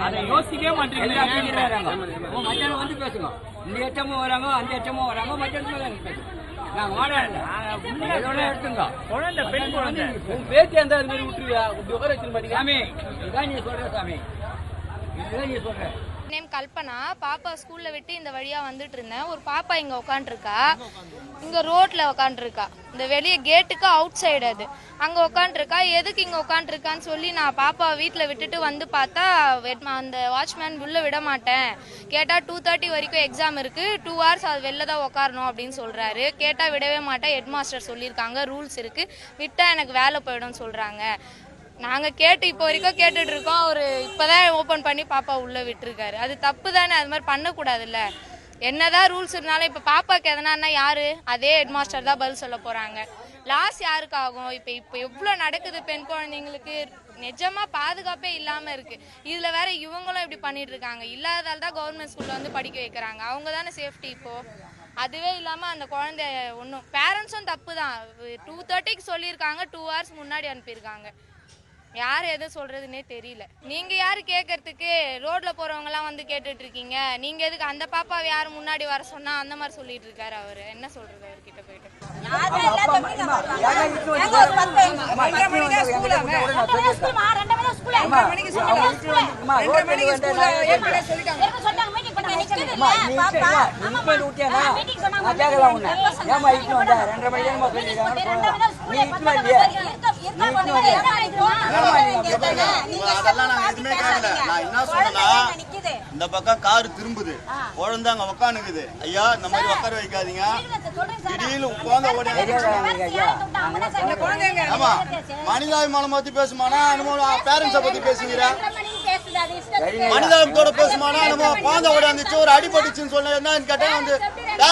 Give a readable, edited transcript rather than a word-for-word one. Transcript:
அதை யோசிக்கவே மாட்டேங்கிறாங்க. மத்தியானம் வந்து பேசுங்க. இந்த எச்சமும் வராங்க, அந்த எச்சமும் வராங்க, மத்தியானம் பேசுங்க. நாங்க வாடகை எடுத்துங்க. குழந்தை பெண் குழந்தை பேச்சு அந்த அது மாதிரி விட்டுருவியா? இப்படி உட்கார வச்சிருக்க மாட்டீங்க சாமி. இதுதான் நீ சொல்ற சாமி, இதுதான் நீ சொல்ற. நேம் கல்பனா. பாப்பா ஸ்கூல்ல விட்டு இந்த வழியா வந்துட்டு இருந்தேன். ஒரு பாப்பா இங்க உட்காந்துருக்கா, இங்க ரோட்ல உட்காந்துருக்கா. இந்த வெளியே கேட்டுக்கு அவுட் சைடு அது அங்க உட்காந்துருக்கா. எதுக்கு இங்க உட்காந்துருக்கான்னு சொல்லி நான் பாப்பா வீட்டுல விட்டுட்டு வந்து பார்த்தா அந்த வாட்ச்மேன் உள்ள விட மாட்டேன். கேட்டா 2:30 வரைக்கும் எக்ஸாம் இருக்கு, 2 hours அது வெளில தான் உட்காரணும் அப்படின்னு சொல்றாரு. கேட்டா விடவே மாட்டேன், ஹெட் மாஸ்டர் சொல்லியிருக்காங்க, ரூல்ஸ் இருக்கு, விட்டா எனக்கு வேலை போயிடும் சொல்றாங்க. நாங்க கேட்டு இப்போ வரைக்கும் கேட்டுட்டு இருக்கோம். அவரு இப்பதான் ஓபன் பண்ணி பாப்பா உள்ள விட்டுருக்காரு. அது தப்பு தானே, அது மாதிரி பண்ணக்கூடாதுல்ல. என்னதான் ரூல்ஸ் இருந்தாலும் இப்ப பாப்பாக்கு எதனா யாரு, அதே ஹெட் மாஸ்டர் தான் பதில் சொல்ல போறாங்க. லாஸ் யாருக்கு ஆகும்? இப்ப எவ்வளவு நடக்குது பெண் குழந்தைங்களுக்கு, நிஜமா பாதுகாப்பே இல்லாம இருக்கு. இதுல வேற இவங்களும் இப்படி பண்ணிட்டு இருக்காங்க. இல்லாததால தான் கவர்மெண்ட் ஸ்கூல்ல வந்து படிக்க வைக்கிறாங்க. அவங்க தானே சேஃப்டி. இப்போ அதுவே இல்லாம அந்த குழந்தை ஒன்றும் பேரண்ட்ஸும் தப்பு தான். 2:30 சொல்லியிருக்காங்க, 2 hours முன்னாடி அனுப்பியிருக்காங்க. யார் எதை சொல்றதுன்னே தெரியல. நீங்க யாரு கேட்கறதுக்கு? ரோட்ல போறவங்க எல்லாம் வந்து கேட்டுட்டு இருக்கீங்க. நீங்க எதுக்கு அந்த பாப்பாவை யாரு முன்னாடி வர சொன்னா அந்த மாதிரி சொல்லிட்டு இருக்காரு அவரு. என்ன சொல்றது அவர்கிட்ட போயிட்டு? அதெல்லாம் நாங்க எதுவுமே கேட்கல. நான் என்ன சொன்னா, இந்த பக்கம் கார் திரும்புது, குழந்தை அங்க உட்காந்துக்குது. ஐயா இந்த மாதிரி உட்கார வைக்காதீங்க, திடீர்னு குழந்தை ஓடி. ஆமா, மனிதாபிமானம் பத்தி பேசுமானா பேரண்ட்ஸ பத்தி பேசுகிறா? மனிதாபிமானத்தோட பேசுமானா நம்ம குழந்தை ஓடி வந்துச்சு, ஒரு அடிபட்டுச்சுன்னு சொன்ன என்னன்னு கேட்டா வந்து பேரண்ட்ஸ்